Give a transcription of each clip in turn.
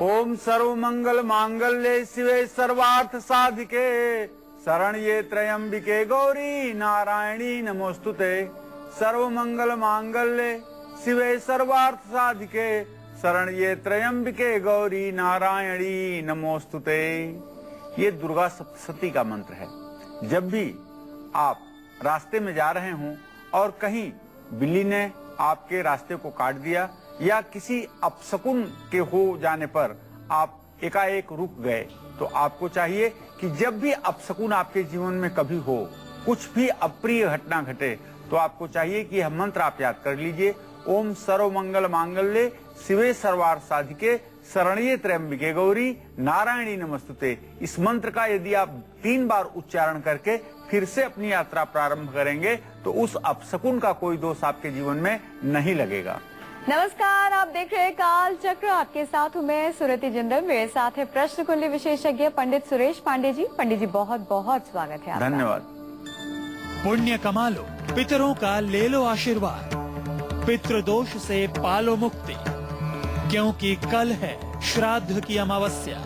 ओम सर्व मंगल मांगल्ये शिवे सर्वार्थ साधिके शरण्ये त्र्यंबिके गौरी नारायणी नमोस्तुते। सर्व मंगल मांगल्ये शिवे सर्वार्थ साधिके शरण्ये त्र्यंबिके गौरी नारायणी नमोस्तुते। ये दुर्गा सप्तशती का मंत्र है। जब भी आप रास्ते में जा रहे हों और कहीं बिल्ली ने आपके रास्ते को काट दिया या किसी अपशकुन के हो जाने पर आप एकाएक रुक गए, तो आपको चाहिए कि जब भी अपशकुन आपके जीवन में कभी हो, कुछ भी अप्रिय घटना घटे, तो आपको चाहिए कि यह मंत्र आप याद कर लीजिए। ओम सर्व मंगल मांगल्ये शिवे सर्वार्थ साधिके शरण्ये त्र्यंबिके गौरी नारायणी नमस्तुते। इस मंत्र का यदि आप 3 बार उच्चारण करके फिर से अपनी यात्रा प्रारंभ करेंगे तो उस अपशकुन का कोई दोष आपके जीवन में नहीं लगेगा। नमस्कार, आप देख रहे हैं काल चक्र। आपके साथ हूं मैं सुरति जिंदल। मेरे साथ है प्रश्न कुंडली विशेषज्ञ पंडित सुरेश पांडे जी। पंडित जी बहुत बहुत स्वागत है आपका। धन्यवाद। पुण्य कमा लो, पितरों का ले लो आशीर्वाद, पितृदोष से पालो मुक्ति, क्योंकि कल है श्राद्ध की अमावस्या।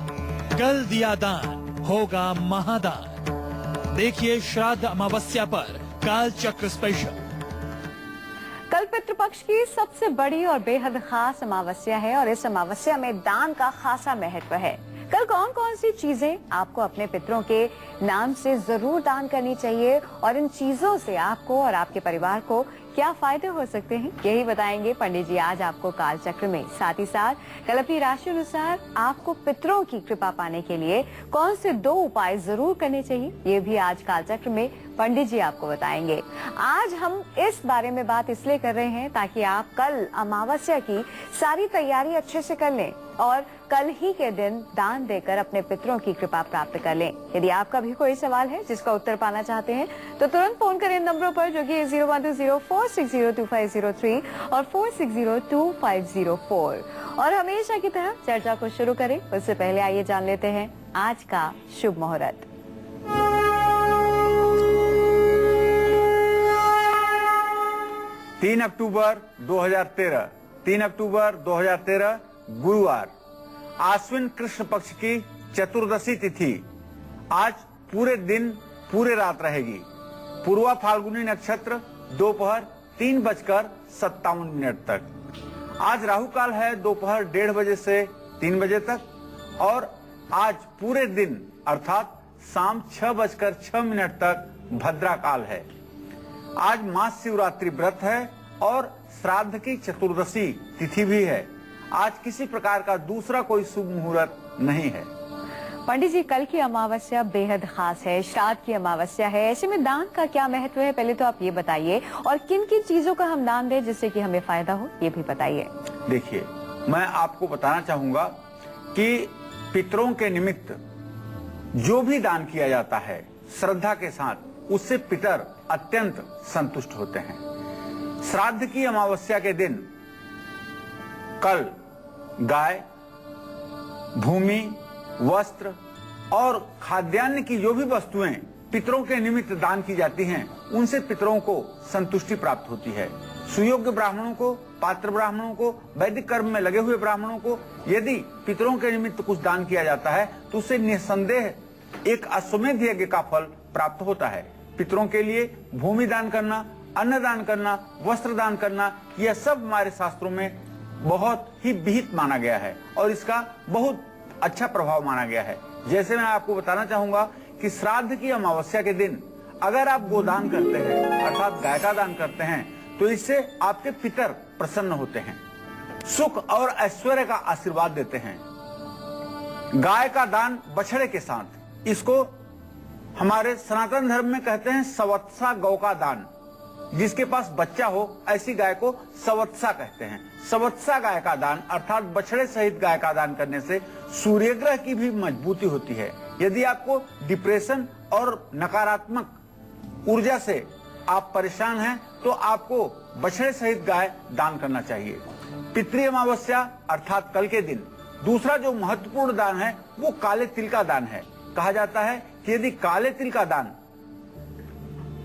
कल दिया दान होगा महादान। देखिए श्राद्ध अमावस्या पर काल चक्र स्पेशल। कल पितृपक्ष की सबसे बड़ी और बेहद खास अमावस्या है और इस अमावस्या में दान का खासा महत्व है। कल कौन कौन सी चीजें आपको अपने पितरों के नाम से जरूर दान करनी चाहिए और इन चीजों से आपको और आपके परिवार को क्या फायदे हो सकते हैं, यही बताएंगे पंडित जी आज आपको काल चक्र में। साथ ही साथ कल अपनी राशि अनुसार आपको पितरों की कृपा पाने के लिए कौन से 2 उपाय जरूर करने चाहिए, ये भी आज काल चक्र में पंडित जी आपको बताएंगे। आज हम इस बारे में बात इसलिए कर रहे हैं ताकि आप कल अमावस्या की सारी तैयारी अच्छे से कर लें और कल ही के दिन दान देकर अपने पितरों की कृपा प्राप्त कर लें। यदि आपका भी कोई सवाल है जिसका उत्तर पाना चाहते हैं तो तुरंत फोन करें नंबरों पर जो कि 01204602503 और 46022504। और हमेशा की तरह चर्चा को शुरू करें उससे पहले आइए जान लेते हैं आज का शुभ मुहूर्त। तीन अक्टूबर 2013 गुरुवार, आश्विन कृष्ण पक्ष की चतुर्दशी तिथि आज पूरे दिन पूरे रात रहेगी। पूर्वा फाल्गुनी नक्षत्र दोपहर 3:57 तक। आज राहु काल है दोपहर 1:30 बजे से 3 बजे तक और आज पूरे दिन अर्थात शाम 6:06 तक भद्रा काल है। आज महाशिवरात्रि व्रत है और श्राद्ध की चतुर्दशी तिथि भी है। आज किसी प्रकार का दूसरा कोई शुभ मुहूर्त नहीं है। पंडित जी कल की अमावस्या बेहद खास है, श्राद्ध की अमावस्या है, ऐसे में दान का क्या महत्व है, पहले तो आप ये बताइए और किन किन चीजों का हम दान दें जिससे कि हमें फायदा हो, ये भी बताइए। देखिए, मैं आपको बताना चाहूंगा कि पितरों के निमित्त जो भी दान किया जाता है श्रद्धा के साथ, उससे पितर अत्यंत संतुष्ट होते हैं। श्राद्ध की अमावस्या के दिन कल गाय, भूमि, वस्त्र और खाद्यान्न की जो भी वस्तुएं पितरों के निमित्त दान की जाती हैं, उनसे पितरों को संतुष्टि प्राप्त होती है। सुयोग्य ब्राह्मणों को, पात्र ब्राह्मणों को, वैदिक कर्म में लगे हुए ब्राह्मणों को यदि पितरों के निमित्त कुछ दान किया जाता है तो उससे निस्संदेह एक अश्वमेध यज्ञ का फल प्राप्त होता है। पितरों के लिए भूमि दान करना, अन्न दान करना, वस्त्र दान करना, यह सब हमारे शास्त्रों में बहुत ही विहित माना गया है और इसका बहुत अच्छा प्रभाव माना गया है। जैसे मैं आपको बताना चाहूंगा कि श्राद्ध की अमावस्या के दिन अगर आप गोदान करते हैं अर्थात गाय का दान करते हैं तो इससे आपके पितर प्रसन्न होते हैं, सुख और ऐश्वर्य का आशीर्वाद देते हैं। गाय का दान बछड़े के साथ, इसको हमारे सनातन धर्म में कहते हैं सवत्सा गौ का दान। जिसके पास बच्चा हो ऐसी गाय को सवत्सा कहते हैं। सवत्सा गाय का दान अर्थात बछड़े सहित गाय का दान करने से सूर्य ग्रह की भी मजबूती होती है। यदि आपको डिप्रेशन और नकारात्मक ऊर्जा से आप परेशान हैं तो आपको बछड़े सहित गाय दान करना चाहिए। पितृ अमावस्या अर्थात कल के दिन दूसरा जो महत्वपूर्ण दान है वो काले तिल का दान है। कहा जाता है कि यदि काले तिल का दान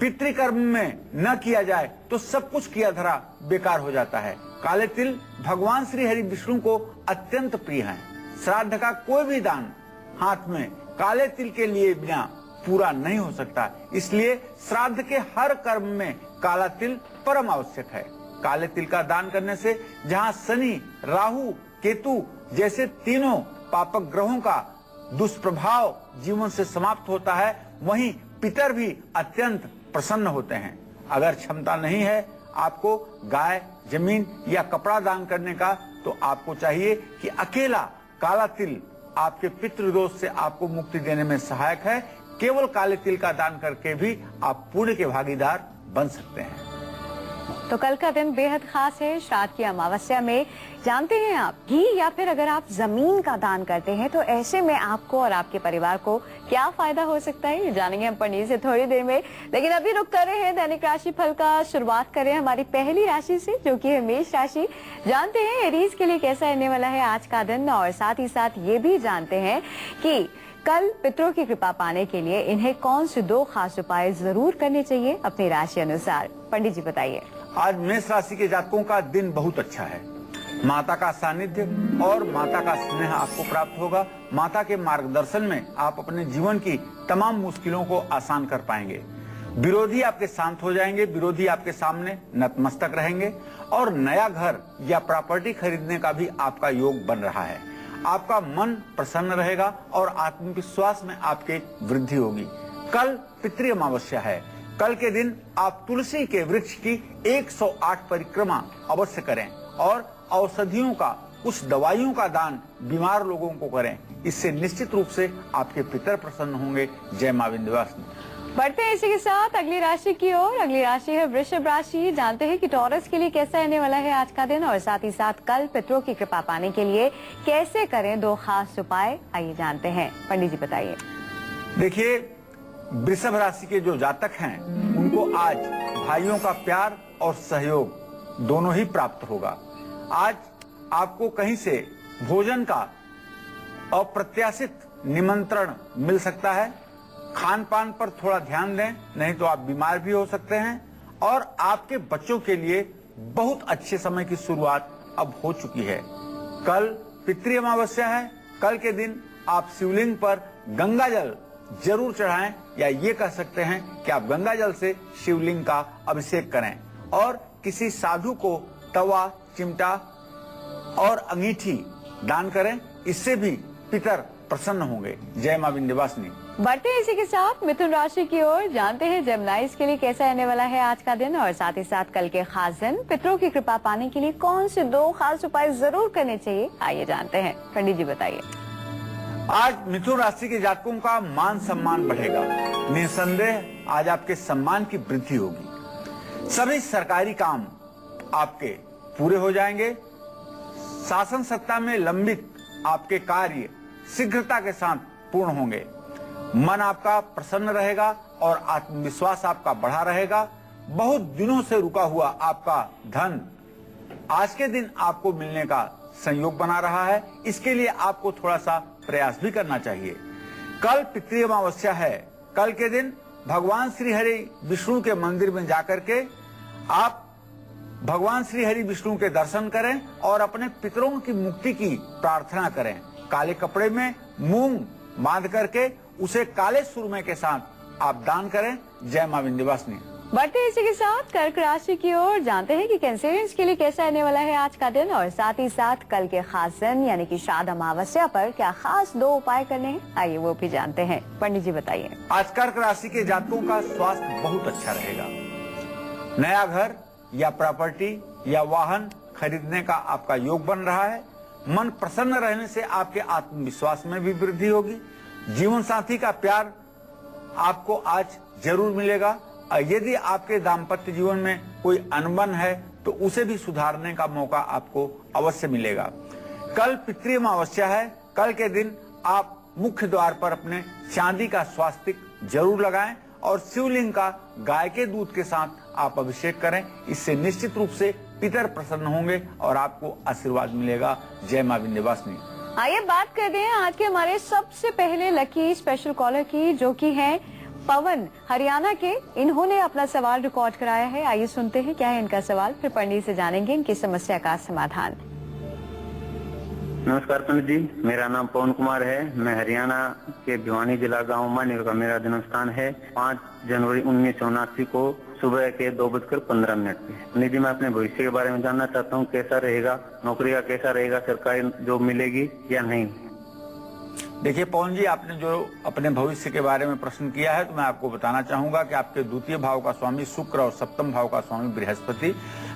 पितृकर्म में न किया जाए तो सब कुछ किया धरा बेकार हो जाता है। काले तिल भगवान श्री हरि विष्णु को अत्यंत प्रिय हैं। श्राद्ध का कोई भी दान हाथ में काले तिल के लिए बिना पूरा नहीं हो सकता। इसलिए श्राद्ध के हर कर्म में काला तिल परम आवश्यक है। काले तिल का दान करने से जहां शनि, राहु, केतु जैसे तीनों पापक ग्रहों का दुष्प्रभाव जीवन से समाप्त होता है, वहीं पितर भी अत्यंत प्रसन्न होते हैं। अगर क्षमता नहीं है आपको गाय, जमीन या कपड़ा दान करने का, तो आपको चाहिए कि अकेला काला तिल आपके पितृदोष से आपको मुक्ति देने में सहायक है। केवल काले तिल का दान करके भी आप पुण्य के भागीदार बन सकते हैं। तो कल का दिन बेहद खास है। श्राद्ध की अमावस्या में जानते हैं आप घी या फिर अगर आप जमीन का दान करते हैं तो ऐसे में आपको और आपके परिवार को क्या फायदा हो सकता है, ये जानेंगे हम पंडित से थोड़ी देर में। लेकिन अभी रुक कर रहे हैं दैनिक राशि फल का। शुरुआत करें हमारी पहली राशि से, जो कि है मेष राशि। जानते हैं एरीज के लिए कैसा रहने वाला है आज का दिन, और साथ ही साथ ये भी जानते हैं कि कल पितरों की कृपा पाने के लिए इन्हें कौन से 2 खास उपाय जरूर करने चाहिए अपनी राशि अनुसार। पंडित जी बताइए। आज मेष राशि के जातकों का दिन बहुत अच्छा है। माता का सानिध्य और माता का स्नेह आपको प्राप्त होगा। माता के मार्गदर्शन में आप अपने जीवन की तमाम मुश्किलों को आसान कर पाएंगे। विरोधी आपके शांत हो जाएंगे, विरोधी आपके सामने नतमस्तक रहेंगे, और नया घर या प्रॉपर्टी खरीदने का भी आपका योग बन रहा है। आपका मन प्रसन्न रहेगा और आत्मविश्वास में आपके वृद्धि होगी। कल पितृ अमावस्या है। कल के दिन आप तुलसी के वृक्ष की 108 परिक्रमा अवश्य करें और औषधियों का, कुछ दवाइयों का दान बीमार लोगों को करें। इससे निश्चित रूप से आपके पितर प्रसन्न होंगे। जय मां विंध्यवासिनी। बढ़ते हैं इसी के साथ अगली राशि की ओर। अगली राशि है वृषभ राशि। जानते हैं कि टॉरस के लिए कैसा रहने वाला है आज का दिन, और साथ ही साथ कल पितरों की कृपा पाने के लिए कैसे करें 2 खास उपाय, आइए जानते हैं। पंडित जी बताइए। देखिए, वृषभ राशि के जो जातक हैं उनको आज भाइयों का प्यार और सहयोग दोनों ही प्राप्त होगा। आज आपको कहीं से भोजन का अप्रत्याशित निमंत्रण मिल सकता है। खान पान पर थोड़ा ध्यान दें, नहीं तो आप बीमार भी हो सकते हैं। और आपके बच्चों के लिए बहुत अच्छे समय की शुरुआत अब हो चुकी है। कल पितृ अमावस्या है। कल के दिन आप शिवलिंग पर गंगा जल जरूर चढ़ाएं, या ये कह सकते हैं कि आप गंगा जल से शिवलिंग का अभिषेक करें, और किसी साधु को तवा, चिमटा और अंगीठी दान करें। इससे भी पितर प्रसन्न होंगे। जय मां विंध्यवासिनी। बढ़ते हैं इसी के साथ मिथुन राशि की ओर। जानते हैं जेमिनाइज के लिए कैसा रहने वाला है आज का दिन, और साथ ही साथ कल के खास दिन पितरों की कृपा पाने के लिए कौन से 2 खास उपाय जरूर करने चाहिए, आइए जानते हैं। पंडित जी बताइए। आज मिथुन राशि के जातकों का मान सम्मान बढ़ेगा। निसंदेह आज आपके सम्मान की वृद्धि होगी। सभी सरकारी काम आपके पूरे हो जाएंगे। शासन सत्ता में लंबित आपके कार्य शीघ्रता के साथ पूर्ण होंगे। मन आपका प्रसन्न रहेगा और आत्मविश्वास आपका बढ़ा रहेगा। बहुत दिनों से रुका हुआ आपका धन आज के दिन आपको मिलने का संयोग बना रहा है। इसके लिए आपको थोड़ा सा प्रयास भी करना चाहिए। कल पितृ अमावस्या है। कल के दिन भगवान श्री हरि विष्णु के मंदिर में जाकर के आप भगवान श्री हरि विष्णु के दर्शन करें और अपने पितरों की मुक्ति की प्रार्थना करें। काले कपड़े में मूंग बांध करके उसे काले सुरमे के साथ आप दान करें। जय मां विंध्यवासिनी। बढ़ते इसी के साथ कर्क राशि की ओर। जानते हैं कि कैंसेरियंस के लिए कैसा रहने वाला है आज का दिन, और साथ ही साथ कल के खास दिन यानी कि श्राद्ध अमावस्या पर क्या खास 2 उपाय करने हैं, आइए वो भी जानते हैं। पंडित जी बताइए। आज कर्क राशि के जातकों का स्वास्थ्य बहुत अच्छा रहेगा। नया घर या प्रॉपर्टी या वाहन खरीदने का आपका योग बन रहा है। मन प्रसन्न रहने से आपके आत्मविश्वास में भी वृद्धि होगी। जीवन साथी का प्यार आपको आज जरूर मिलेगा। यदि आपके दाम्पत्य जीवन में कोई अनबन है तो उसे भी सुधारने का मौका आपको अवश्य मिलेगा। कल पितृ अमावस्या है। कल के दिन आप मुख्य द्वार पर अपने चांदी का स्वास्तिक जरूर लगाएं और शिवलिंग का गाय के दूध के साथ आप अभिषेक करें। इससे निश्चित रूप से पितर प्रसन्न होंगे और आपको आशीर्वाद मिलेगा। जय मां विंध्यवासिनी। आइए बात करते हैं आज के हमारे सबसे पहले लकी स्पेशल कॉलर की, जो कि है पवन, हरियाणा के। इन्होंने अपना सवाल रिकॉर्ड कराया है। आइए सुनते हैं क्या है इनका सवाल, फिर पंडित से जानेंगे इनकी समस्या का समाधान। नमस्कार पंडित जी, मेरा नाम पवन कुमार है। मैं हरियाणा के भिवानी जिला गांव मानेर का मेरा जन्म स्थान है। 5 जनवरी 1979 को सुबह के 2:15 पे। पंडित जी, मैं अपने भविष्य के बारे में जानना चाहता हूँ, कैसा रहेगा, नौकरी का कैसा रहेगा, सरकारी जॉब मिलेगी या नहीं। देखिए पवन जी, आपने जो अपने भविष्य के बारे में प्रश्न किया है तो मैं आपको बताना चाहूंगा कि आपके द्वितीय भाव का स्वामी शुक्र और सप्तम भाव का स्वामी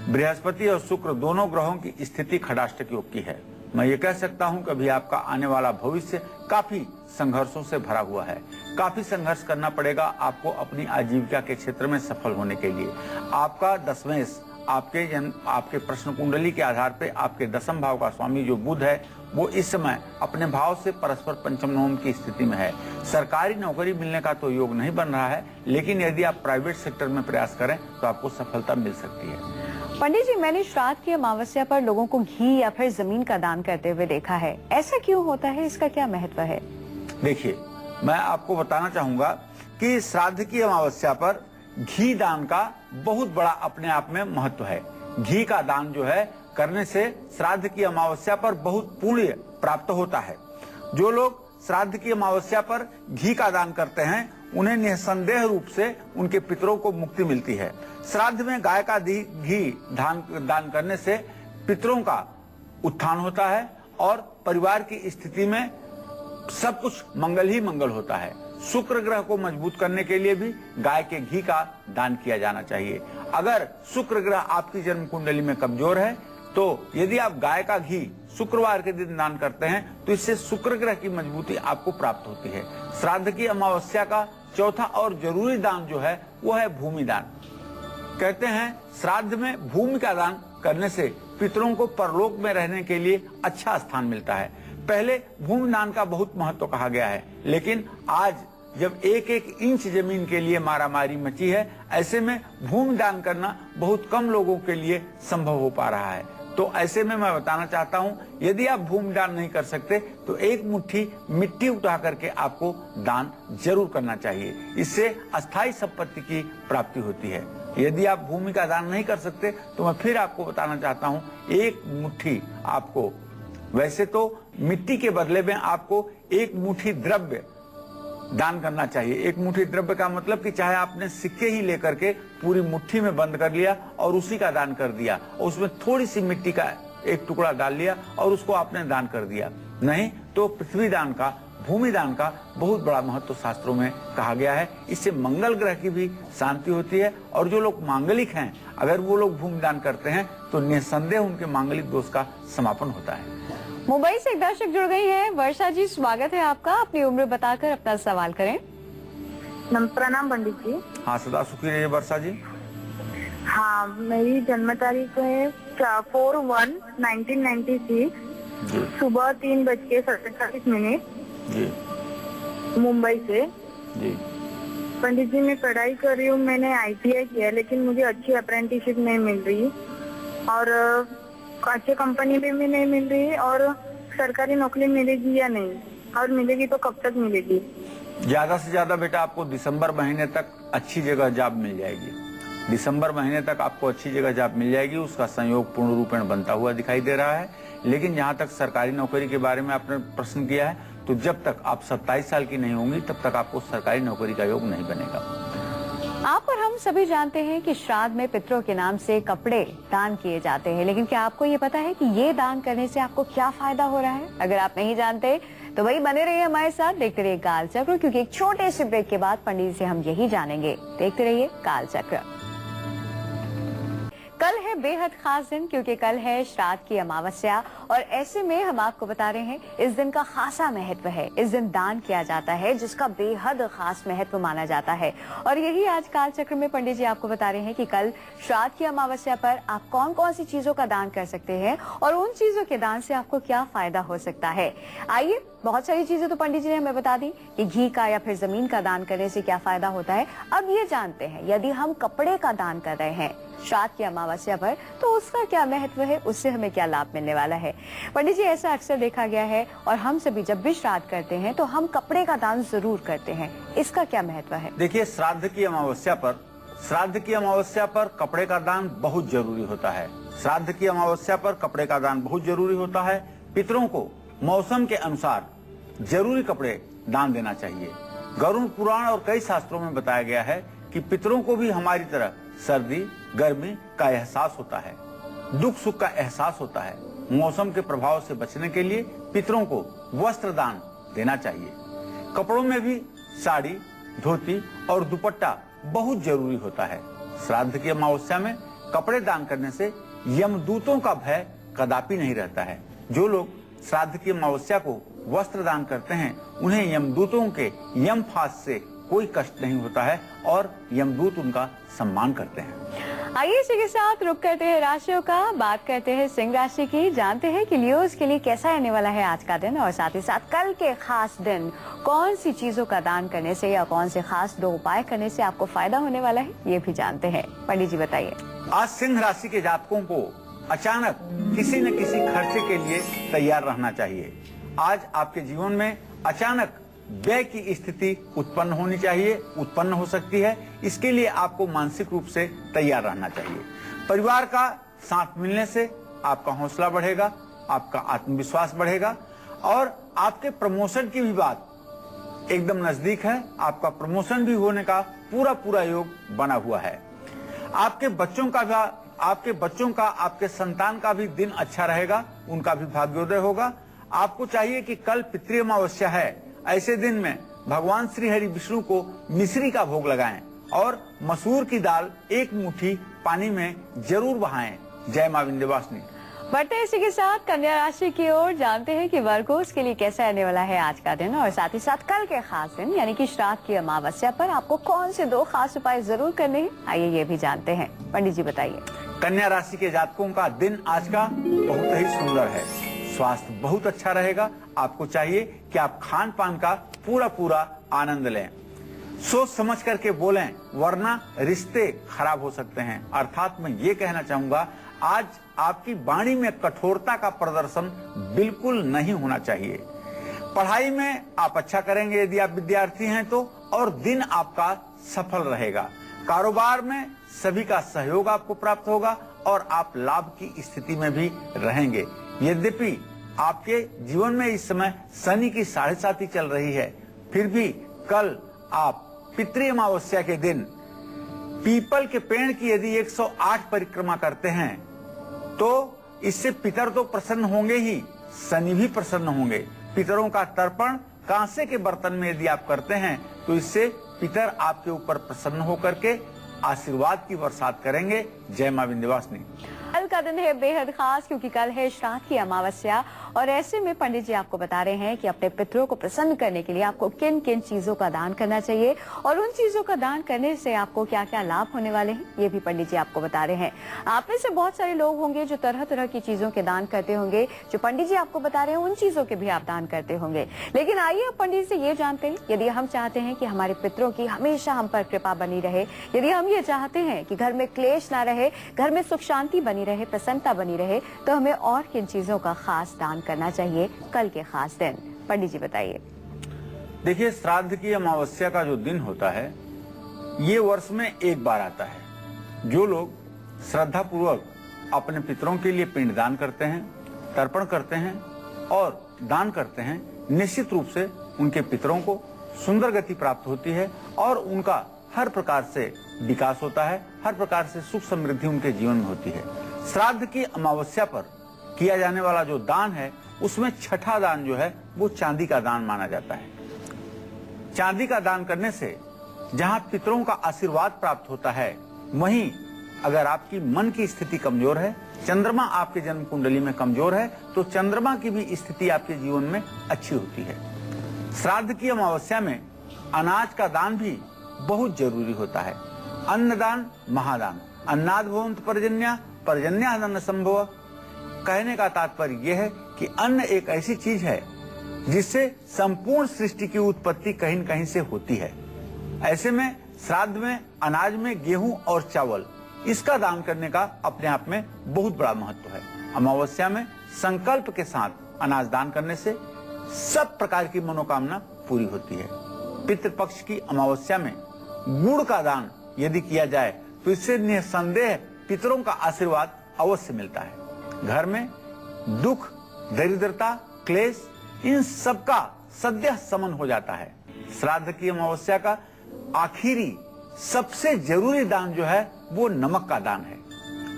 बृहस्पति और शुक्र दोनों ग्रहों की स्थिति खडाष्टक योग की है। मैं ये कह सकता हूं कि अभी आपका आने वाला भविष्य काफी संघर्षों से भरा हुआ है। काफी संघर्ष करना पड़ेगा आपको अपनी आजीविका के क्षेत्र में सफल होने के लिए। आपका दशमेश आपके प्रश्न कुंडली के आधार पे आपके दशम भाव का स्वामी जो बुध है वो इस समय अपने भाव से परस्पर पंचम नवम की स्थिति में है। सरकारी नौकरी मिलने का तो योग नहीं बन रहा है, लेकिन यदि आप प्राइवेट सेक्टर में प्रयास करें तो आपको सफलता मिल सकती है। पंडित जी, मैंने श्राद्ध की अमावस्या पर लोगों को घी या फिर जमीन का दान करते हुए देखा है। ऐसा क्यों होता है, इसका क्या महत्व है? देखिए, मैं आपको बताना चाहूंगा कि श्राद्ध की अमावस्या पर घी दान का बहुत बड़ा अपने आप में महत्व है। घी का दान जो है करने से श्राद्ध की अमावस्या पर बहुत पुण्य प्राप्त होता है। जो लोग श्राद्ध की अमावस्या पर घी का दान करते हैं उन्हें निसंदेह रूप से उनके पितरों को मुक्ति मिलती है। श्राद्ध में गाय का घी दान करने से पितरों का उत्थान होता है और परिवार की स्थिति में सब कुछ मंगल ही मंगल होता है। शुक्र ग्रह को मजबूत करने के लिए भी गाय के घी का दान किया जाना चाहिए। अगर शुक्र ग्रह आपकी जन्म कुंडली में कमजोर है तो यदि आप गाय का घी शुक्रवार के दिन दान करते हैं तो इससे शुक्र ग्रह की मजबूती आपको प्राप्त होती है। श्राद्ध की अमावस्या का चौथा और जरूरी दान जो है वो है भूमि दान। कहते हैं श्राद्ध में भूमि का दान करने से पितरों को परलोक में रहने के लिए अच्छा स्थान मिलता है। पहले भूमि दान का बहुत महत्व कहा गया है, लेकिन आज जब एक एक इंच जमीन के लिए मारामारी मची है, ऐसे में भूमि दान करना बहुत कम लोगों के लिए संभव हो पा रहा है। तो ऐसे में मैं बताना चाहता हूं, यदि आप भूमि दान नहीं कर सकते तो एक मुट्ठी मिट्टी उठा करके आपको दान जरूर करना चाहिए। इससे अस्थायी संपत्ति की प्राप्ति होती है। यदि आप भूमि का दान नहीं कर सकते तो मैं फिर आपको बताना चाहता हूं, एक मुट्ठी आपको, वैसे तो मिट्टी के बदले में आपको एक मुट्ठी द्रव्य दान करना चाहिए। एक मुट्ठी द्रव्य का मतलब कि चाहे आपने सिक्के ही लेकर के पूरी मुट्ठी में बंद कर लिया और उसी का दान कर दिया, और उसमें थोड़ी सी मिट्टी का एक टुकड़ा डाल लिया और उसको आपने दान कर दिया। नहीं तो पृथ्वी दान का, भूमि दान का बहुत बड़ा महत्व शास्त्रों में कहा गया है। इससे मंगल ग्रह की भी शांति होती है और जो लोग मांगलिक हैं अगर वो लोग भूमि दान करते हैं तो निसंदेह उनके मांगलिक दोष का समापन होता है। मुंबई से एक दर्शक जुड़ गई है। वर्षा जी, स्वागत है आपका। अपनी उम्र बताकर अपना सवाल करें। प्रणाम पंडित जी। हाँ, सदा सुखी रहिए वर्षा जी। हाँ, मेरी जन्म तारीख है 4/1/1996 सुबह 3:47 जी, मुंबई से। जी पंडित जी, मैं पढ़ाई कर रही हूँ। मैंने ITI किया, लेकिन मुझे अच्छी अप्रेंटिसशिप नहीं मिल रही और अच्छे कंपनी में भी नहीं मिल रही, और सरकारी नौकरी मिलेगी या नहीं, और मिलेगी तो कब तक मिलेगी? ज्यादा से ज्यादा बेटा आपको दिसंबर महीने तक अच्छी जगह जॉब मिल जाएगी। दिसंबर महीने तक आपको अच्छी जगह जॉब मिल जाएगी। उसका संयोग पूर्ण रूपेण बनता हुआ दिखाई दे रहा है। लेकिन जहां तक सरकारी नौकरी के बारे में आपने प्रश्न किया है, तो जब तक आप 27 साल की नहीं होंगी तब तक आपको सरकारी नौकरी का योग नहीं बनेगा। आप और हम सभी जानते हैं कि श्राद्ध में पितरों के नाम से कपड़े दान किए जाते हैं, लेकिन क्या आपको ये पता है कि ये दान करने से आपको क्या फायदा हो रहा है? अगर आप नहीं जानते तो वही बने रहिए हमारे साथ, देखते रहिए काल चक्र, क्योंकि एक छोटे से ब्रेक के बाद पंडित जी से हम यही जानेंगे। देखते रहिए काल चक्र। कल है बेहद खास दिन, क्योंकि कल है श्राद्ध की अमावस्या, और ऐसे में हम आपको बता रहे हैं इस दिन का खासा महत्व है। इस दिन दान किया जाता है जिसका बेहद खास महत्व माना जाता है, और यही आज काल चक्र में पंडित जी आपको बता रहे हैं कि कल श्राद्ध की अमावस्या पर आप कौन कौन सी चीजों का दान कर सकते हैं और उन चीजों के दान से आपको क्या फायदा हो सकता है। आइए, बहुत सारी चीजें तो पंडित जी ने हमें बता दी कि घी का या फिर जमीन का दान करने से क्या फायदा होता है। अब ये जानते हैं, यदि हम कपड़े का दान कर रहे हैं श्राद्ध की अमावस्या पर तो उसका क्या महत्व है, उससे हमें क्या लाभ मिलने वाला है। पंडित जी, ऐसा अक्सर देखा गया है और हम सभी जब भी श्राद्ध करते हैं तो हम कपड़े का दान जरूर करते हैं, इसका क्या महत्व है? देखिए, श्राद्ध की अमावस्या पर कपड़े का दान बहुत जरूरी होता है। श्राद्ध की अमावस्या पर कपड़े का दान बहुत जरूरी होता है। पितरों को मौसम के अनुसार जरूरी कपड़े दान देना चाहिए। गरुड़ पुराण और कई शास्त्रों में बताया गया है कि पितरों को भी हमारी तरह सर्दी गर्मी का एहसास होता है, दुख सुख का एहसास होता है। मौसम के प्रभाव से बचने के लिए पितरों को वस्त्र दान देना चाहिए। कपड़ों में भी साड़ी, धोती और दुपट्टा बहुत जरूरी होता है। श्राद्ध की अमावस्या में कपड़े दान करने से यमदूतों का भय कदापि नहीं रहता है। जो लोग श्राद्ध की अमावस्या को वस्त्र दान करते हैं उन्हें यमदूतों के यम फास से कोई कष्ट नहीं होता है और यमदूत उनका सम्मान करते हैं। आइए इसी के साथ रुक करते हैं राशियों का, बात करते हैं सिंह राशि की। जानते हैं कि लियोज के लिए कैसा रहने वाला है आज का दिन और साथ ही साथ कल के खास दिन कौन सी चीजों का दान करने से या कौन से खास 2 उपाय करने से आपको फायदा होने वाला है, ये भी जानते हैं। पंडित जी बताइए। आज सिंह राशि के जातकों को अचानक किसी न किसी खर्चे के लिए तैयार रहना चाहिए। आज आपके जीवन में अचानक व्यय की स्थिति उत्पन्न हो सकती है। इसके लिए आपको मानसिक रूप से तैयार रहना चाहिए। परिवार का साथ मिलने से आपका हौसला बढ़ेगा, आपका आत्मविश्वास बढ़ेगा और आपके प्रमोशन की भी बात एकदम नजदीक है। आपका प्रमोशन भी होने का पूरा योग बना हुआ है। आपके बच्चों का आपके संतान का भी दिन अच्छा रहेगा, उनका भी भाग्योदय होगा। आपको चाहिए कि कल पितृ अमावस्या है, ऐसे दिन में भगवान श्री हरि विष्णु को मिश्री का भोग लगाएं और मसूर की दाल 1 मुट्ठी पानी में जरूर बहाएं। जय मां विंध्यवासिनी। बढ़ते हैं इसी के साथ कन्या राशि की ओर। जानते हैं कि वर्गोस के लिए कैसा रहने वाला है आज का दिन और साथ ही साथ कल के खास दिन यानी कि श्राद्ध की अमावस्या पर आपको कौन से 2 खास उपाय जरूर करने हैं, आइए ये भी जानते हैं। पंडित जी बताइए। कन्या राशि के जातकों का दिन आज का बहुत ही सुंदर है। स्वास्थ्य बहुत अच्छा रहेगा। आपको चाहिए कि आप खान पान का पूरा आनंद लें। सोच समझ करके बोलें वरना रिश्ते खराब हो सकते हैं। अर्थात मैं ये कहना चाहूंगा आज आपकी वाणी में कठोरता का प्रदर्शन बिल्कुल नहीं होना चाहिए। पढ़ाई में आप अच्छा करेंगे यदि आप विद्यार्थी हैं तो, और दिन आपका सफल रहेगा। कारोबार में सभी का सहयोग आपको प्राप्त होगा और आप लाभ की स्थिति में भी रहेंगे। यद्यपि आपके जीवन में इस समय शनि की 7.5 चल रही है, फिर भी कल आप पितृ अमावस्या के दिन पीपल के पेड़ की यदि 108 परिक्रमा करते हैं तो इससे पितर तो प्रसन्न होंगे ही, शनि भी प्रसन्न होंगे। पितरों का तर्पण कांसे के बर्तन में यदि आप करते हैं तो इससे पितर आपके ऊपर प्रसन्न होकर के आशीर्वाद की बरसात करेंगे। जय मां विंध्यवासिनी। कल का दिन है बेहद खास क्योंकि कल है श्राद्ध की अमावस्या और ऐसे में पंडित जी आपको बता रहे हैं कि अपने पितरों को प्रसन्न करने के लिए आपको किन किन चीजों का दान करना चाहिए और उन चीजों का दान करने से आपको क्या क्या लाभ होने वाले हैं, ये भी पंडित जी आपको बता रहे हैं। आप में से बहुत सारे लोग होंगे जो तरह तरह की चीजों के दान करते होंगे। जो पंडित जी आपको बता रहे हैं उन चीजों के भी आप दान करते होंगे। लेकिन आइए अब पंडित से ये जानते हैं, यदि हम चाहते हैं कि हमारे पितरों की हमेशा हम पर कृपा बनी रहे, यदि हम ये चाहते हैं कि घर में क्लेश ना रहे, घर में सुख शांति बनी रहे, प्रसन्नता बनी रहे, तो हमें और किन चीजों का खास दान करना चाहिए कल के खास दिन, पंडित जी बताइए। देखिए, श्राद्ध की अमावस्या का जो दिन होता है ये वर्ष में एक बार आता है। जो लोग श्रद्धा पूर्वक अपने पितरों के लिए पिंडदान करते हैं, तर्पण करते हैं और दान करते हैं, निश्चित रूप से उनके पितरों को सुंदर गति प्राप्त होती है और उनका हर प्रकार से विकास होता है, हर प्रकार से सुख समृद्धि उनके जीवन में होती है। श्राद्ध की अमावस्या पर किया जाने वाला जो दान है उसमें छठा दान जो है वो चांदी का दान माना जाता है। चांदी का दान करने से जहां पितरों का आशीर्वाद प्राप्त होता है, वहीं अगर आपकी मन की स्थिति कमजोर है, चंद्रमा आपके जन्म कुंडली में कमजोर है, तो चंद्रमा की भी स्थिति आपके जीवन में अच्छी होती है। श्राद्ध की अमावस्या में अनाज का दान भी बहुत जरूरी होता है। अन्नदान महादान, अन्नाद भवन्तु पर्जन्या, पर्जन्यादन्न संभव। कहने का तात्पर्य यह है कि अन्न एक ऐसी चीज है जिससे संपूर्ण सृष्टि की उत्पत्ति कहीं न कहीं से होती है। ऐसे में श्राद्ध में अनाज में गेहूं और चावल, इसका दान करने का अपने आप में बहुत बड़ा महत्व है। अमावस्या में संकल्प के साथ अनाज दान करने से सब प्रकार की मनोकामना पूरी होती है। पितृपक्ष की अमावस्या में गुड़ का दान यदि किया जाए तो इससे निसंदेह पितरों का आशीर्वाद अवश्य मिलता है। घर में दुख दरिद्रता, क्लेश, इन सब का सद्य शमन हो जाता है। श्राद्ध की अमावस्या का आखिरी सबसे जरूरी दान जो है वो नमक का दान है।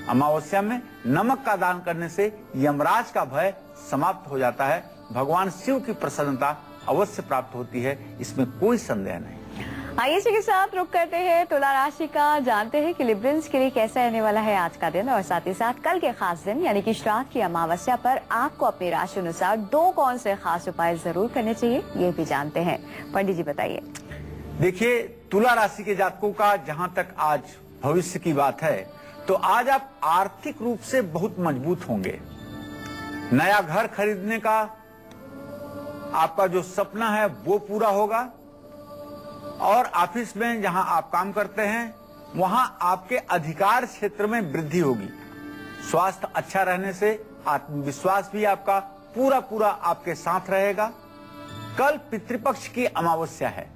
अमावस्या में नमक का दान करने से यमराज का भय समाप्त हो जाता है, भगवान शिव की प्रसन्नता अवश्य प्राप्त होती है, इसमें कोई संदेह नहीं। आइए इसी के साथ रुक करते हैं तुला राशि का, जानते हैं कि लिब्रियंस के लिए कैसा रहने वाला है आज का दिन और साथ ही साथ कल के खास दिन यानी कि श्राद्ध की अमावस्या पर आपको अपनी राशि अनुसार 2 कौन से खास उपाय जरूर करने चाहिए, ये भी जानते हैं। पंडित जी बताइए। देखिए, तुला राशि के जातकों का जहां तक आज भविष्य की बात है तो आज आप आर्थिक रूप से बहुत मजबूत होंगे। नया घर खरीदने का आपका जो सपना है वो पूरा होगा और ऑफिस में जहां आप काम करते हैं वहां आपके अधिकार क्षेत्र में वृद्धि होगी। स्वास्थ्य अच्छा रहने से आत्मविश्वास भी आपका पूरा आपके साथ रहेगा। कल पितृपक्ष की अमावस्या है।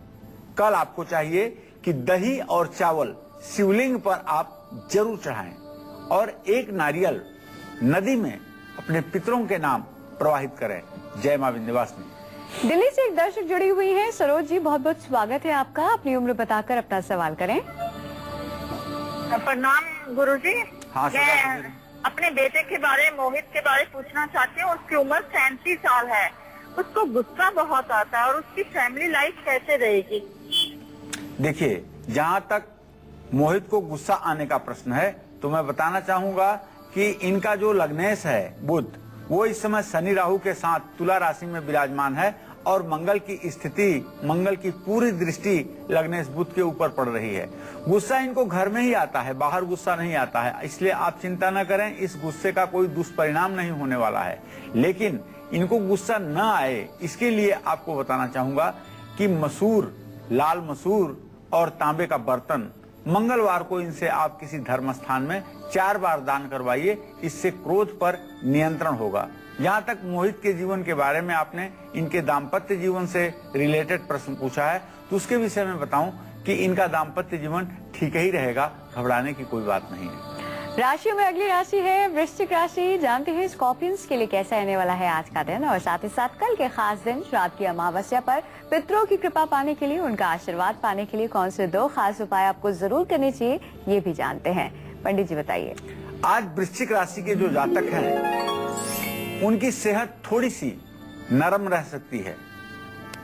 कल आपको चाहिए कि दही और चावल शिवलिंग पर आप जरूर चढ़ाएं और एक नारियल नदी में अपने पितरों के नाम प्रवाहित करें। जय मां विंध्यवासिनी। दिल्ली से एक दर्शक जुड़ी हुई है, सरोज जी, बहुत बहुत स्वागत है आपका। अपनी उम्र बताकर अपना सवाल करें। प्रणाम गुरुजी। हाँ, मैं अपने बेटे के बारे, मोहित के बारे पूछना चाहती हूँ। उसकी उम्र 37 साल है। उसको गुस्सा बहुत आता है और उसकी फैमिली लाइफ कैसे रहेगी? देखिए, जहां तक मोहित को गुस्सा आने का प्रश्न है तो मैं बताना चाहूंगा कि इनका जो लग्नेश है बुध, वो इस समय शनि राहु के साथ तुला राशि में विराजमान है और मंगल की स्थिति, मंगल की पूरी दृष्टि लग्नेश बुध के ऊपर पड़ रही है। गुस्सा इनको घर में ही आता है, बाहर गुस्सा नहीं आता है, इसलिए आप चिंता न करें। इस गुस्से का कोई दुष्परिणाम नहीं होने वाला है। लेकिन इनको गुस्सा न आए इसके लिए आपको बताना चाहूंगा कि मसूर, लाल मसूर और तांबे का बर्तन मंगलवार को इनसे आप किसी धर्म स्थान में 4 बार दान करवाइए। इससे क्रोध पर नियंत्रण होगा। यहाँ तक मोहित के जीवन के बारे में आपने इनके दाम्पत्य जीवन से रिलेटेड प्रश्न पूछा है तो उसके विषय में बताऊं कि इनका दाम्पत्य जीवन ठीक ही रहेगा, घबराने की कोई बात नहीं है। राशियों में अगली राशि है वृश्चिक राशि। जानते हैं स्कॉर्पियंस के लिए कैसा रहने वाला है आज का दिन और साथ ही साथ कल के खास दिन श्राद्ध की अमावस्या पर पितरों की कृपा पाने के लिए, उनका आशीर्वाद पाने के लिए कौन से 2 खास उपाय आपको जरूर करने चाहिए, ये भी जानते हैं। पंडित जी बताइए। आज वृश्चिक राशि के जो जातक हैं उनकी सेहत थोड़ी सी नरम रह सकती है।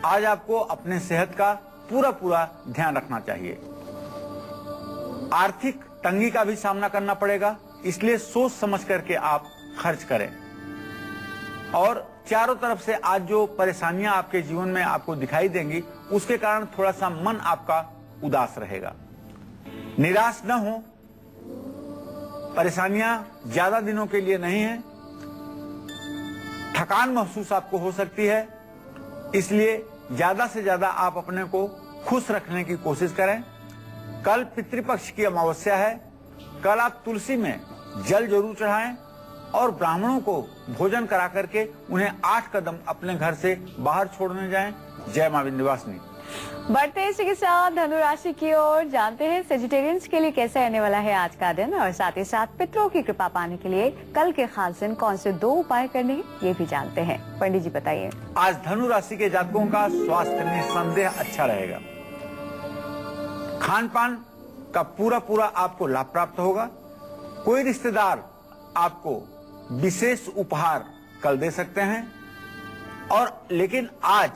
आज आपको अपने सेहत का पूरा ध्यान रखना चाहिए। आर्थिक तंगी का भी सामना करना पड़ेगा, इसलिए सोच समझ करके आप खर्च करें। और चारों तरफ से आज जो परेशानियां आपके जीवन में आपको दिखाई देंगी उसके कारण थोड़ा सा मन आपका उदास रहेगा। निराश न हो, परेशानियां ज्यादा दिनों के लिए नहीं है। थकान महसूस आपको हो सकती है, इसलिए ज्यादा से ज्यादा आप अपने को खुश रखने की कोशिश करें। कल पितृपक्ष की अमावस्या है। कल आप तुलसी में जल जरूर चढ़ाएं और ब्राह्मणों को भोजन करा करके उन्हें 8 कदम अपने घर से बाहर छोड़ने जाएं। जय मां विंध्यवासिनी। बढ़ते इसी के साथ धनु राशि की ओर, जानते हैं सेजिटेरियंस के लिए कैसा रहने वाला है आज का दिन और साथ ही साथ पितरों की कृपा पाने के लिए कल के खास दिन कौन से 2 उपाय करने हैं, ये भी जानते हैं। पंडित जी बताइए। आज धनु राशि के जातकों का स्वास्थ्य निसंदेह अच्छा रहेगा। खान पान का पूरा आपको लाभ प्राप्त होगा। कोई रिश्तेदार आपको विशेष उपहार कल दे सकते हैं। और लेकिन आज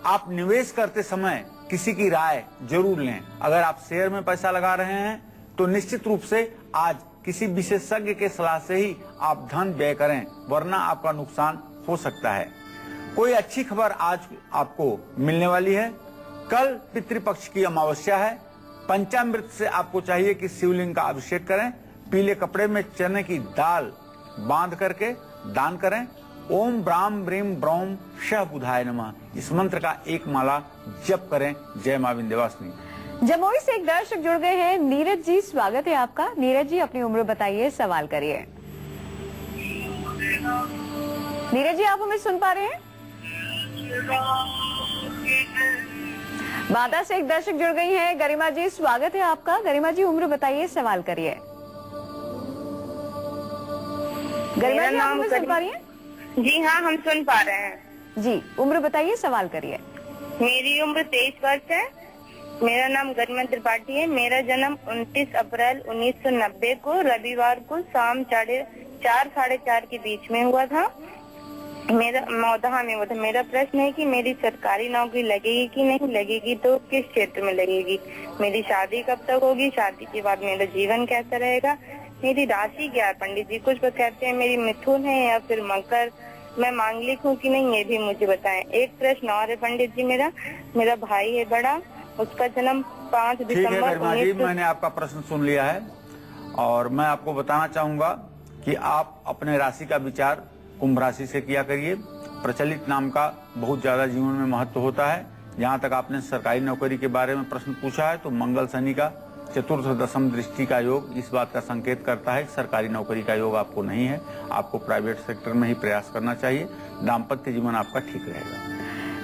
आप निवेश करते समय किसी की राय जरूर लें। अगर आप शेयर में पैसा लगा रहे हैं तो निश्चित रूप से आज किसी विशेषज्ञ के सलाह से ही आप धन व्यय करें, वरना आपका नुकसान हो सकता है। कोई अच्छी खबर आज आपको मिलने वाली है। कल पितृपक्ष की अमावस्या है। पंचामृत से आपको चाहिए कि शिवलिंग का अभिषेक करें। पीले कपड़े में चने की दाल बांध करके दान करें। ओम ब्राम ब्रीम ब्रौम शह बुधाय नमः, इस मंत्र का 1 माला जप करें। जय मां विंध्यवासिनी। जमुई से एक दर्शक जुड़ गए हैं, नीरज जी, स्वागत है आपका। नीरज जी अपनी उम्र बताइए, सवाल करिए। नीरज जी आप हमें सुन पा रहे हैं? बादा से एक दर्शक जुड़ गई हैं, गरिमा जी, स्वागत है आपका। गरिमा जी उम्र बताइए, सवाल करिए। गरिमा जी आप हमें सुन पा रही हैं? जी हाँ, हम सुन पा रहे हैं। जी, उम्र बताइए, सवाल करिए। मेरी उम्र 23 वर्ष है। मेरा नाम गरिमा त्रिपाठी है। मेरा जन्म 29 अप्रैल 1990 को रविवार को शाम 4:30 के बीच में हुआ था। मेरा मौदहा में हुआ था। मेरा प्रश्न है कि मेरी सरकारी नौकरी लगेगी कि नहीं लगेगी, तो किस क्षेत्र में लगेगी, मेरी शादी कब तक होगी, शादी के बाद मेरा जीवन कैसा रहेगा, मेरी राशि क्या है पंडित जी। कुछ कहते हैं मेरी मिथुन है या फिर मकर, मैं मांगलिक हूँ कि नहीं, ये भी मुझे बताएं। एक प्रश्न और है पंडित जी, मेरा भाई है बड़ा, उसका जन्म 5 दिसंबर 19। मैंने आपका प्रश्न सुन लिया है और मैं आपको बताना चाहूंगा कि आप अपने राशि का विचार कुंभ राशि से किया करिए। प्रचलित नाम का बहुत ज्यादा जीवन में महत्व होता है। जहाँ तक आपने सरकारी नौकरी के बारे में प्रश्न पूछा है, तो मंगल शनि का चतुर्थ दशम दृष्टि का योग इस बात का संकेत करता है कि सरकारी नौकरी का योग आपको नहीं है। आपको प्राइवेट सेक्टर में ही प्रयास करना चाहिए। दाम्पत्य जीवन आपका ठीक रहेगा।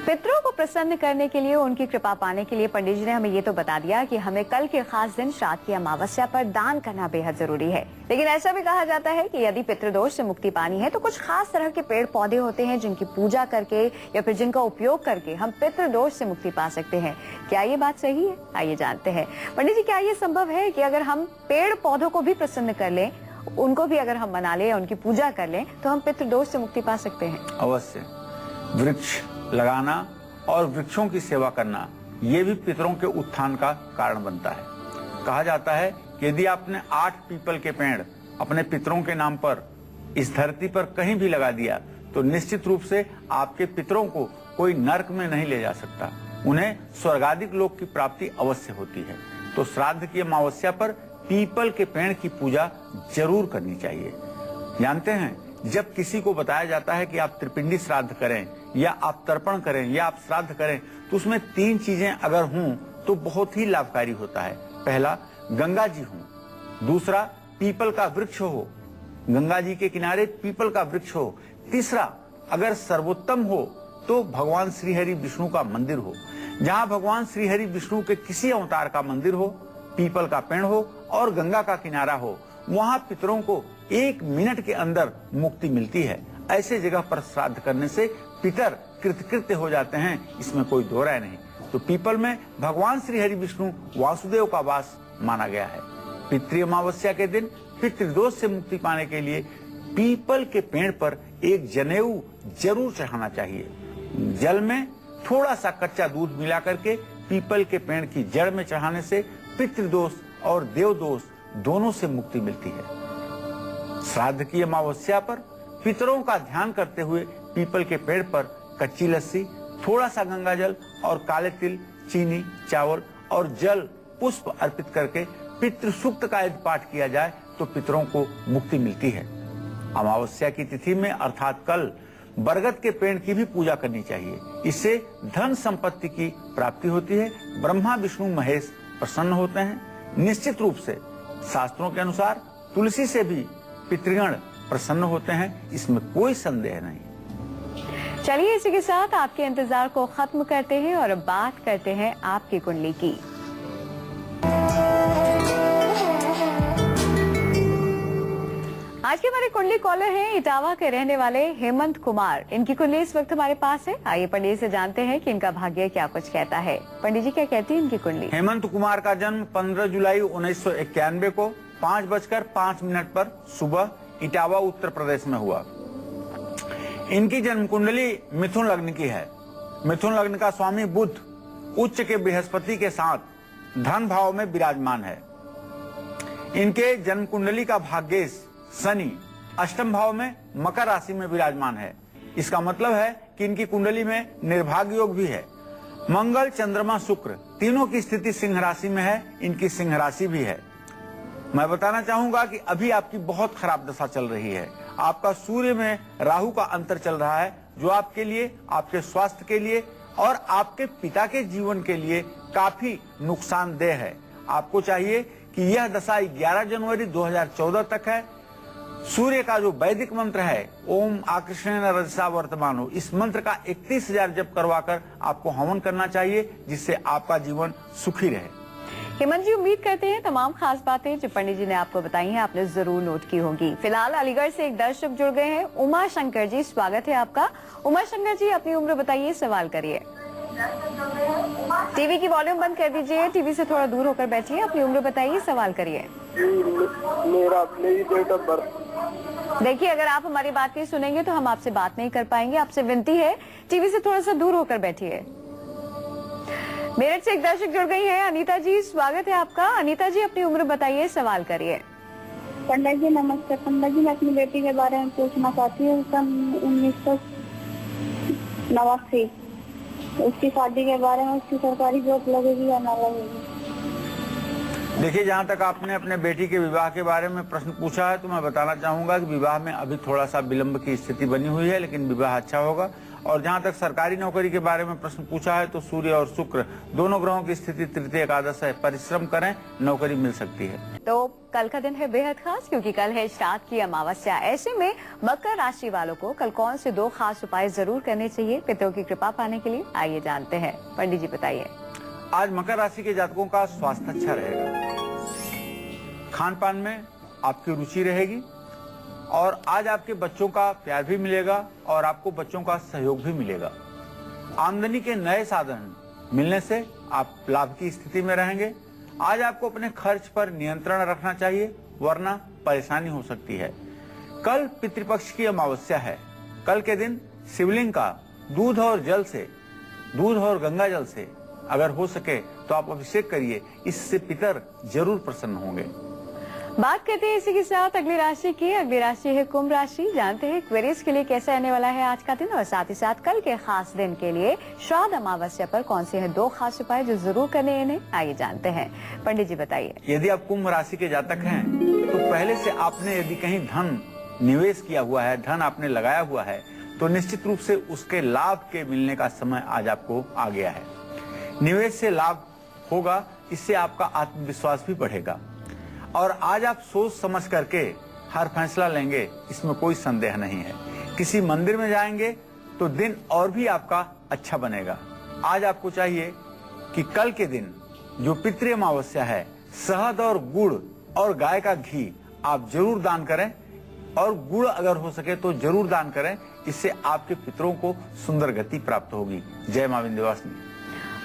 पितरों को प्रसन्न करने के लिए, उनकी कृपा पाने के लिए पंडित जी ने हमें ये तो बता दिया कि हमें कल के खास दिन श्राद्ध की अमावस्या पर दान करना बेहद जरूरी है। लेकिन ऐसा भी कहा जाता है कि यदि पितृदोष से मुक्ति पानी है तो कुछ खास तरह के पेड़ पौधे होते हैं जिनकी पूजा करके या फिर जिनका उपयोग करके हम पितृदोष से मुक्ति पा सकते हैं। क्या ये बात सही है? आइए जानते हैं। पंडित जी, क्या ये संभव है कि अगर हम पेड़ पौधों को भी प्रसन्न कर लें, उनको भी अगर हम मना लें, उनकी पूजा कर लें, तो हम पितृदोष से मुक्ति पा सकते हैं? अवश्य। वृक्ष लगाना और वृक्षों की सेवा करना, ये भी पितरों के उत्थान का कारण बनता है। कहा जाता है कि यदि आपने 8 पीपल के पेड़ अपने पितरों के नाम पर इस धरती पर कहीं भी लगा दिया तो निश्चित रूप से आपके पितरों को कोई नरक में नहीं ले जा सकता, उन्हें स्वर्गाधिक लोक की प्राप्ति अवश्य होती है। तो श्राद्ध की अमावस्या पर पीपल के पेड़ की पूजा जरूर करनी चाहिए। जानते हैं, जब किसी को बताया जाता है कि आप त्रिपिंडी श्राद्ध करें या आप तर्पण करें या आप श्राद्ध करें, तो उसमें 3 चीजें अगर हों तो बहुत ही लाभकारी होता है। पहला, गंगा जी हो, दूसरा पीपल का वृक्ष हो, गंगा जी के किनारे पीपल का वृक्ष हो, तीसरा अगर सर्वोत्तम हो तो भगवान श्री हरि विष्णु का मंदिर हो। जहां भगवान श्री हरि विष्णु के किसी अवतार का मंदिर हो, पीपल का पेड़ हो और गंगा का किनारा हो, वहां पितरों को 1 मिनट के अंदर मुक्ति मिलती है। ऐसे जगह पर श्राद्ध करने से पितर कृतकृत्य हो जाते हैं, इसमें कोई दो राय नहीं। तो पीपल में भगवान श्री हरि विष्णु वासुदेव का वास माना गया है। पितृ अमावस्या के दिन पितृदोष से मुक्ति पाने के लिए पीपल के पेड़ पर एक जनेऊ जरूर चढ़ाना चाहिए। जल में थोड़ा सा कच्चा दूध मिला करके पीपल के पेड़ की जड़ में चढ़ाने से पितृदोष और देवदोष दोनों से मुक्ति मिलती है। श्राद्ध की अमावस्या पर पितरों का ध्यान करते हुए पीपल के पेड़ पर कच्ची लस्सी, थोड़ा सा गंगा जल और काले तिल, चीनी, चावल और जल पुष्प अर्पित करके पितृ सूक्त का यदि पाठ किया जाए तो पितरों को मुक्ति मिलती है। अमावस्या की तिथि में अर्थात कल बरगद के पेड़ की भी पूजा करनी चाहिए। इससे धन संपत्ति की प्राप्ति होती है। ब्रह्मा विष्णु महेश प्रसन्न होते हैं। निश्चित रूप से शास्त्रों के अनुसार तुलसी से भी पितृगण प्रसन्न होते हैं, इसमें कोई संदेह नहीं। चलिए इसी के साथ आपके इंतजार को खत्म करते हैं और अब बात करते हैं आपकी कुंडली की। आज के हमारे कुंडली कॉलर हैं इटावा के रहने वाले हेमंत कुमार। इनकी कुंडली इस वक्त हमारे पास है। आइए पंडित से जानते हैं कि इनका भाग्य क्या कुछ कहता है। पंडित जी, क्या कहती है इनकी कुंडली? हेमंत कुमार का जन्म 15 जुलाई 1991 को 5:05 पर सुबह इटावा उत्तर प्रदेश में हुआ। इनकी जन्म कुंडली मिथुन लग्न की है। मिथुन लग्न का स्वामी बुध उच्च के बृहस्पति के साथ धन भाव में विराजमान है। इनके जन्म कुंडली का भाग्येश शनि अष्टम भाव में मकर राशि में विराजमान है। इसका मतलब है कि इनकी कुंडली में निर्भाग्य योग भी है। मंगल, चंद्रमा, शुक्र तीनों की स्थिति सिंह राशि में है। इनकी सिंह राशि भी है। मैं बताना चाहूंगा कि अभी आपकी बहुत खराब दशा चल रही है। आपका सूर्य में राहु का अंतर चल रहा है, जो आपके लिए, आपके स्वास्थ्य के लिए और आपके पिता के जीवन के लिए काफी नुकसानदेह है। आपको चाहिए कि यह दशा 11 जनवरी 2014 तक है। सूर्य का जो वैदिक मंत्र है, ओम आकृष्णेन रजसा वर्तमानो, इस मंत्र का 31,000 जप करवाकर आपको हवन करना चाहिए, जिससे आपका जीवन सुखी रहे। हेमंत जी, उम्मीद करते हैं तमाम खास बातें जो पंडित जी ने आपको बताई हैं आपने जरूर नोट की होंगी। फिलहाल अलीगढ़ से एक दर्शक जुड़ गए हैं, उमा शंकर जी, स्वागत है आपका। उमा शंकर जी, अपनी उम्र बताइए, सवाल करिए। टीवी की वॉल्यूम बंद कर दीजिए, टीवी से थोड़ा दूर होकर बैठिए, अपनी उम्र बताइए, सवाल करिए। मेरी डेट ऑफ बर्थ। देखिए, अगर आप हमारी बात नहीं सुनेंगे तो हम आपसे बात नहीं कर पाएंगे। आपसे विनती है टीवी से थोड़ा सा दूर होकर बैठिए। मेरठ से एक दर्शक जुड़ गई है, अनीता जी, स्वागत है आपका। अनीता जी, अपनी उम्र बताइए, सवाल करिए। पंडित जी नमस्ते। पंडित जी, मैं अपनी बेटी के बारे में पूछना चाहती हूँ। सन 1989 उसकी शादी के बारे में, उसकी सरकारी जॉब लगेगी या ना लगेगी? देखिए, जहाँ तक आपने अपने बेटी के विवाह के बारे में प्रश्न पूछा है तो मैं बताना चाहूंगा कि विवाह में अभी थोड़ा सा विलंब की स्थिति बनी हुई है, लेकिन विवाह अच्छा होगा। और जहाँ तक सरकारी नौकरी के बारे में प्रश्न पूछा है तो सूर्य और शुक्र दोनों ग्रहों की स्थिति तृतीय एकादश है, परिश्रम करें, नौकरी मिल सकती है। तो कल का दिन है बेहद खास, क्योंकि कल है श्राद्ध की अमावस्या। ऐसे में मकर राशि वालों को कल कौन से 2 खास उपाय जरूर करने चाहिए पितरों की कृपा पाने के लिए, आइए जानते हैं। पंडित जी बताइए। आज मकर राशि के जातकों का स्वास्थ्य अच्छा रहेगा, खान पान में आपकी रुचि रहेगी और आज आपके बच्चों का प्यार भी मिलेगा और आपको बच्चों का सहयोग भी मिलेगा। आमदनी के नए साधन मिलने से आप लाभ की स्थिति में रहेंगे। आज आपको अपने खर्च पर नियंत्रण रखना चाहिए, वरना परेशानी हो सकती है। कल पितृपक्ष की अमावस्या है। कल के दिन शिवलिंग का दूध और गंगा जल से अगर हो सके तो आप अभिषेक करिए, इससे पितर जरूर प्रसन्न होंगे। बात करते हैं इसी के साथ अगली राशि की। अगली राशि है कुंभ राशि। जानते हैं एक्वेरियस के लिए कैसे आने वाला है आज का दिन, और साथ ही साथ कल के खास दिन के लिए श्राद्ध अमावस्या पर कौन से हैं 2 खास उपाय जो जरूर करने हैं इन्हें, आइए जानते हैं। पंडित जी बताइए। यदि आप कुंभ राशि के जातक हैं तो पहले से आपने यदि कहीं धन निवेश किया हुआ है, धन आपने लगाया हुआ है, तो निश्चित रूप से उसके लाभ के मिलने का समय आज आपको आ गया है। निवेश से लाभ होगा, इससे आपका आत्मविश्वास भी बढ़ेगा और आज आप सोच समझ करके हर फैसला लेंगे, इसमें कोई संदेह नहीं है। किसी मंदिर में जाएंगे तो दिन और भी आपका अच्छा बनेगा। आज आपको चाहिए कि कल के दिन जो पितृ अमावस्या है, शहद और गुड़ और गाय का घी आप जरूर दान करें, और गुड़ अगर हो सके तो जरूर दान करें, इससे आपके पितरों को सुंदर गति प्राप्त होगी। जय मां विंध्यवासिनी।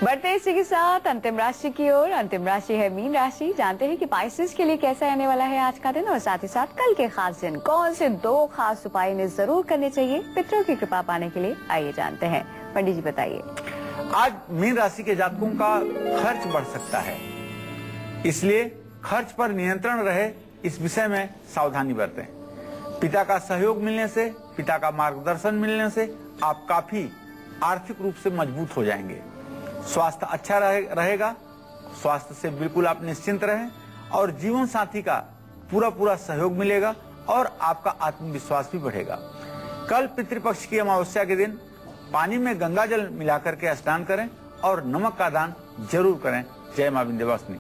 बढ़ते इसी के साथ अंतिम राशि की ओर। अंतिम राशि है मीन राशि। जानते हैं कि पाइसेस के लिए कैसा आने वाला है आज का दिन, और साथ ही साथ कल के खास दिन कौन से 2 खास उपाय इन्हें जरूर करने चाहिए पितरों की कृपा पाने के लिए, आइए जानते हैं। पंडित जी बताइए। आज मीन राशि के जातकों का खर्च बढ़ सकता है, इसलिए खर्च पर नियंत्रण रहे, इस विषय में सावधानी बरतें। पिता का सहयोग मिलने से, पिता का मार्गदर्शन मिलने से आप काफी आर्थिक रूप से मजबूत हो जाएंगे। स्वास्थ्य अच्छा रहेगा, स्वास्थ्य से बिल्कुल आप निश्चिंत रहें, और जीवन साथी का पूरा सहयोग मिलेगा और आपका आत्मविश्वास भी बढ़ेगा। कल पितृपक्ष की अमावस्या के दिन पानी में गंगा जल मिलाकर के स्नान करें और नमक का दान जरूर करें। जय मां विंध्यवासिनी।